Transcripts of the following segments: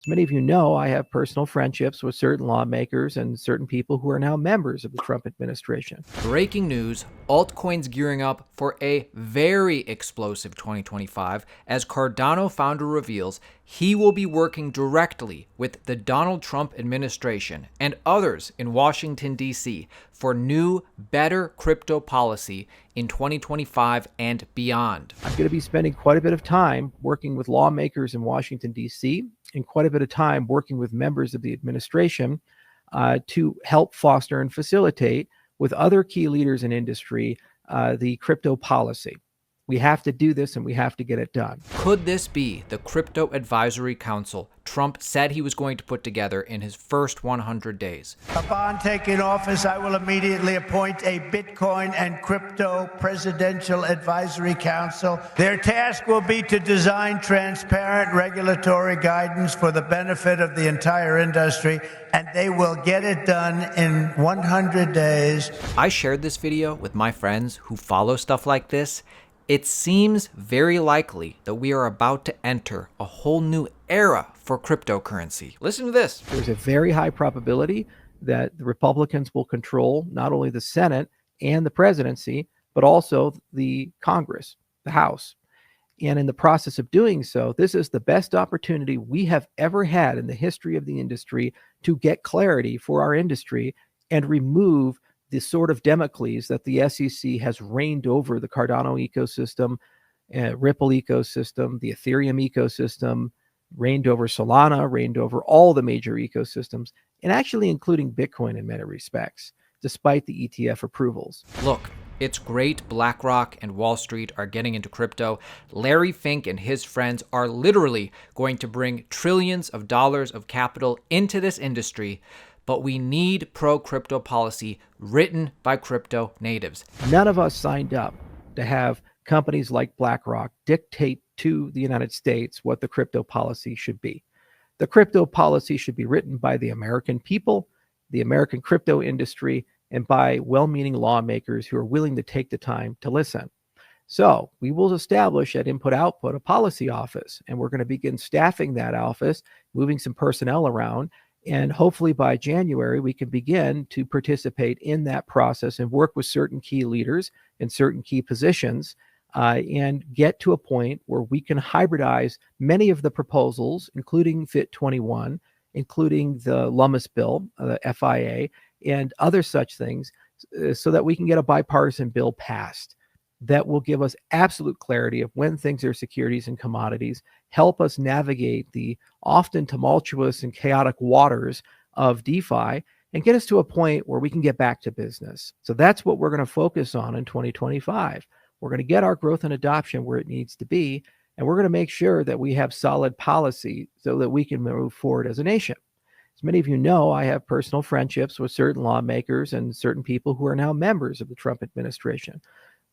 As many of you know, I have personal friendships with certain lawmakers and certain people who are now members of the Trump administration. Breaking news, altcoins gearing up for a very explosive 2025 as Cardano founder reveals he will be working directly with the Donald Trump administration and others in Washington, D.C. for new, better crypto policy in 2025 and beyond. I'm going to be spending quite a bit of time working with lawmakers in Washington, D.C., and quite a bit of time working with members of the administration to help foster and facilitate with other key leaders in industry the crypto policy. We have to do this and we have to get it done. Could this be the Crypto Advisory Council Trump said he was going to put together in his first 100 days? Upon taking office, I will immediately appoint a Bitcoin and Crypto Presidential Advisory Council. Their task will be to design transparent regulatory guidance for the benefit of the entire industry, and they will get it done in 100 days. I shared this video with my friends who follow stuff like this. It seems very likely that we are about to enter a whole new era for cryptocurrency. Listen to this. There's a very high probability that the Republicans will control not only the Senate and the presidency, but also the Congress, the House. And in the process of doing so, this is the best opportunity we have ever had in the history of the industry to get clarity for our industry and remove the sort of Damocles that the SEC has reigned over the Cardano ecosystem, Ripple ecosystem, the Ethereum ecosystem, reigned over Solana, reigned over all the major ecosystems, and actually including Bitcoin in many respects, despite the ETF approvals. Look, it's great BlackRock and Wall Street are getting into crypto. Larry Fink and his friends are literally going to bring trillions of dollars of capital into this industry, but we need pro-crypto policy written by crypto natives. None of us signed up to have companies like BlackRock dictate to the United States what the crypto policy should be. The crypto policy should be written by the American people, the American crypto industry, and by well-meaning lawmakers who are willing to take the time to listen. So we will establish at Input Output a policy office, and we're going to begin staffing that office, moving some personnel around, and hopefully by January, we can begin to participate in that process and work with certain key leaders in certain key positions and get to a point where we can hybridize many of the proposals, including FIT 21, including the Lummis bill, the FIA, and other such things, so that we can get a bipartisan bill passed that will give us absolute clarity of when things are securities and commodities, help us navigate the often tumultuous and chaotic waters of DeFi, and get us to a point where we can get back to business. So that's what we're going to focus on in 2025. We're going to get our growth and adoption where it needs to be, and we're going to make sure that we have solid policy so that we can move forward as a nation. As many of you know, I have personal friendships with certain lawmakers and certain people who are now members of the Trump administration.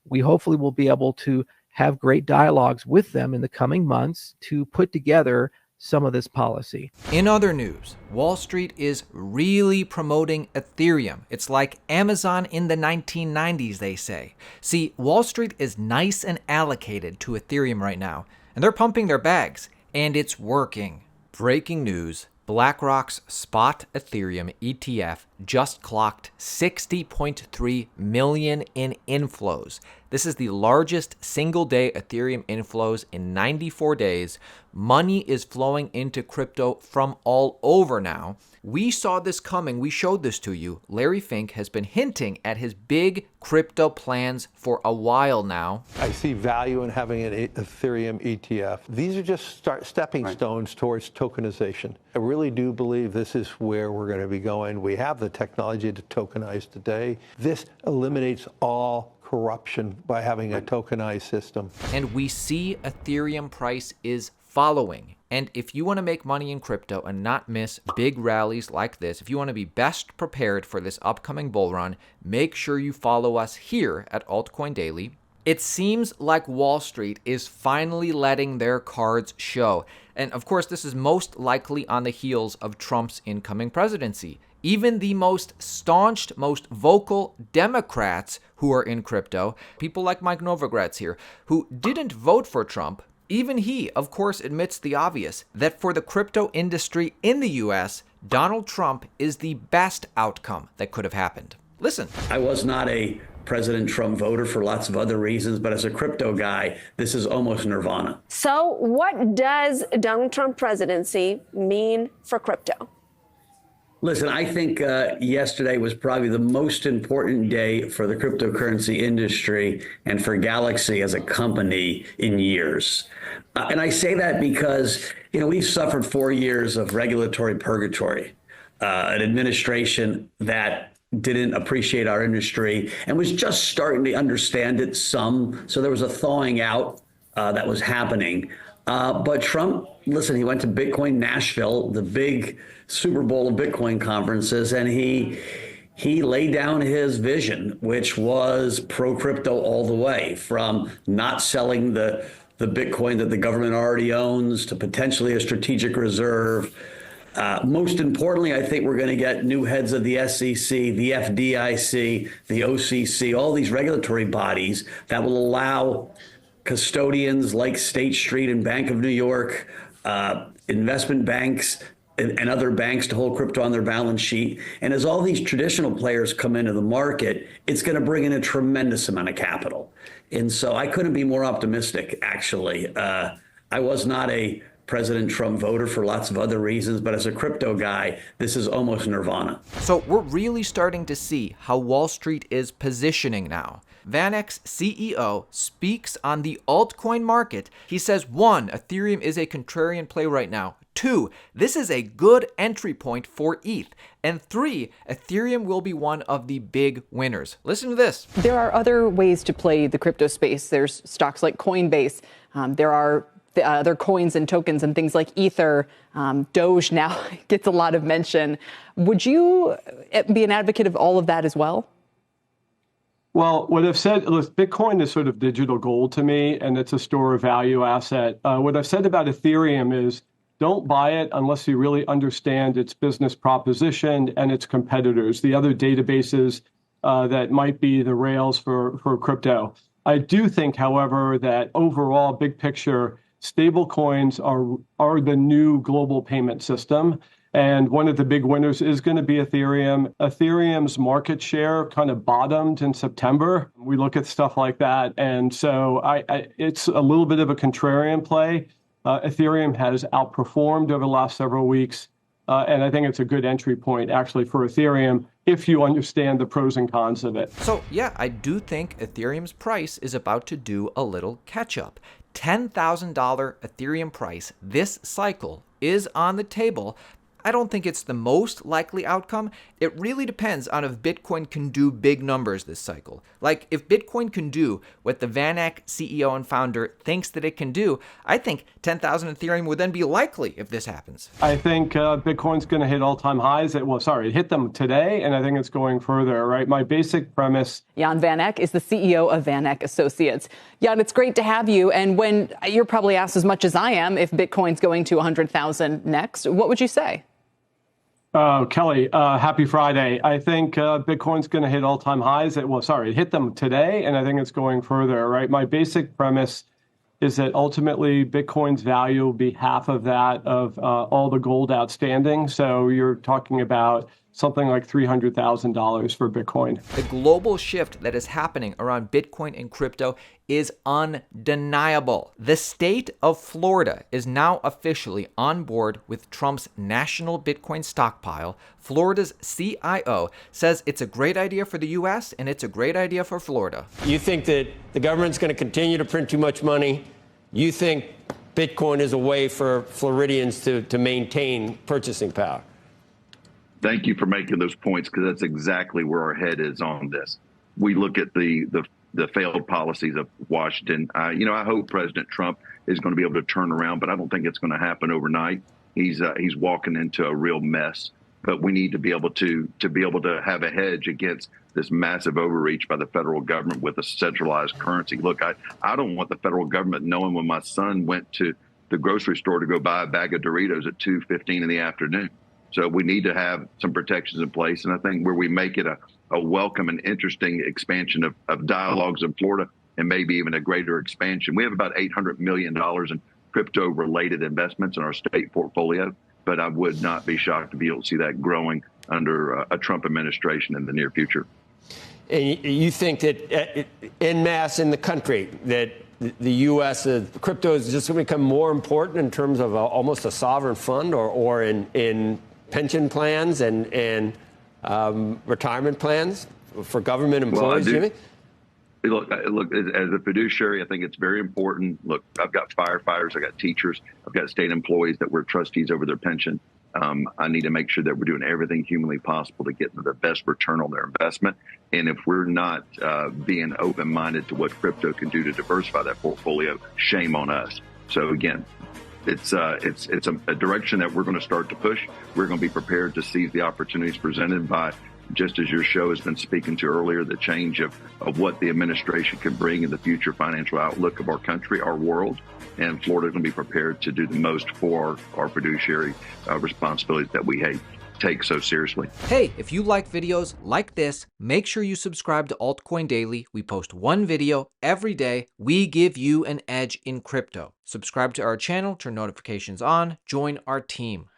We hopefully will be able to have great dialogues with them in the coming months to put together some of this policy. In other news, Wall Street is really promoting Ethereum. It's like Amazon in the 1990s, they say. See, Wall Street is nice and allocated to Ethereum right now, and they're pumping their bags, and it's working. Breaking news. BlackRock's spot Ethereum ETF just clocked 60.3 million in inflows. This is the largest single-day Ethereum inflows in 94 days. Money is flowing into crypto from all over now. We saw this coming. We showed this to you. Larry Fink has been hinting at his big crypto plans for a while now. I see value in having an Ethereum ETF. These are just stepping stones towards tokenization. I really do believe this is where we're going to be going. We have the technology to tokenize today. This eliminates all corruption by having a tokenized system. And we see Ethereum price is following. And if you want to make money in crypto and not miss big rallies like this, if you want to be best prepared for this upcoming bull run, make sure you follow us here at Altcoin Daily. It seems like Wall Street is finally letting their cards show. And of course, this is most likely on the heels of Trump's incoming presidency. Even the most staunched, most vocal Democrats who are in crypto, people like Mike Novogratz here, who didn't vote for Trump, Even he, of course, admits the obvious, that for the crypto industry in the US, Donald Trump is the best outcome that could have happened. Listen. I was not a President Trump voter for lots of other reasons, but as a crypto guy, this is almost nirvana. So what does Donald Trump presidency mean for crypto? Listen, I think yesterday was probably the most important day for the cryptocurrency industry and for Galaxy as a company in years. And I say that because, we've suffered 4 years of regulatory purgatory, an administration that didn't appreciate our industry and was just starting to understand it some. So there was a thawing out that was happening. But Trump, listen, he went to Bitcoin Nashville, the big Super Bowl of Bitcoin conferences, and he laid down his vision, which was pro-crypto all the way, from not selling the Bitcoin that the government already owns to potentially a strategic reserve. Most importantly, I think we're going to get new heads of the SEC, the FDIC, the OCC, all these regulatory bodies that will allow custodians like State Street and Bank of New York, investment banks, and other banks to hold crypto on their balance sheet. And as all these traditional players come into the market, it's going to bring in a tremendous amount of capital. And so I couldn't be more optimistic, actually. I was not a President Trump voter for lots of other reasons, but as a crypto guy, this is almost nirvana. So we're really starting to see how Wall Street is positioning now. VanEck's CEO speaks on the altcoin market. He says, 1, Ethereum is a contrarian play right now. 2, this is a good entry point for ETH. And 3, Ethereum will be one of the big winners. Listen to this. There are other ways to play the crypto space. There's stocks like Coinbase. There are the other coins and tokens and things like Ether. Doge now gets a lot of mention. Would you be an advocate of all of that as well? Well, what I've said, look, Bitcoin is sort of digital gold to me, and it's a store of value asset. What I've said about Ethereum is don't buy it unless you really understand its business proposition and its competitors, the other databases that might be the rails for crypto. I do think, however, that overall, big picture, stablecoins are the new global payment system. And one of the big winners is going to be Ethereum. Ethereum's market share kind of bottomed in September. We look at stuff like that. And so it's a little bit of a contrarian play. Ethereum has outperformed over the last several weeks. And I think it's a good entry point, actually, for Ethereum if you understand the pros and cons of it. So, yeah, I do think Ethereum's price is about to do a little catch-up. $10,000 Ethereum price this cycle is on the table. I don't think it's the most likely outcome. It really depends on if Bitcoin can do big numbers this cycle. Like, if Bitcoin can do what the VanEck CEO and founder thinks that it can do, I think 10,000 Ethereum would then be likely if this happens. I think Bitcoin's going to hit all-time highs. It hit them today, and I think it's going further, right? My basic premise. Jan VanEck is the CEO of VanEck Associates. Jan, it's great to have you. And when you're probably asked as much as I am if Bitcoin's going to 100,000 next, what would you say? Kelly, happy Friday. I think Bitcoin's going to hit all-time highs. It hit them today, and I think it's going further, right? My basic premise is that ultimately Bitcoin's value will be half of that of all the gold outstanding. So you're talking about something like $300,000 for Bitcoin. The global shift that is happening around Bitcoin and crypto is undeniable. The state of Florida is now officially on board with Trump's national Bitcoin stockpile. Florida's CIO says it's a great idea for the U.S. and it's a great idea for Florida. You think that the government's going to continue to print too much money? You think Bitcoin is a way for Floridians to maintain purchasing power? Thank you for making those points, because that's exactly where our head is on this. We look at the failed policies of Washington. I hope President Trump is going to be able to turn around, but I don't think it's going to happen overnight. He's walking into a real mess. But we need to be able to have a hedge against this massive overreach by the federal government with a centralized currency. Look, I don't want the federal government knowing when my son went to the grocery store to go buy a bag of Doritos at 2:15 in the afternoon. So we need to have some protections in place. And I think where we make it a welcome and interesting expansion of dialogues in Florida, and maybe even a greater expansion. We have about $800 million in crypto-related investments in our state portfolio, but I would not be shocked to be able to see that growing under a Trump administration in the near future. And you think that en masse in the country, that the U.S. Crypto is just going to become more important in terms of almost a sovereign fund, or in pension plans and retirement plans for government employees, Jimmy? Look, as a fiduciary, I think it's very important. Look, I've got firefighters, I've got teachers, I've got state employees that we're trustees over their pension. I need to make sure that we're doing everything humanly possible to get them the best return on their investment. And if we're not being open-minded to what crypto can do to diversify that portfolio, shame on us. So again, it's a direction that we're going to start to push. We're going to be prepared to seize the opportunities presented by, just as your show has been speaking to earlier, the change of what the administration can bring in the future financial outlook of our country, our world. And Florida is going to be prepared to do the most for our fiduciary responsibilities that we take so seriously. Hey, if you like videos like this, make sure you subscribe to Altcoin Daily. We post one video every day. We give you an edge in crypto. Subscribe to our channel, turn notifications on, join our team.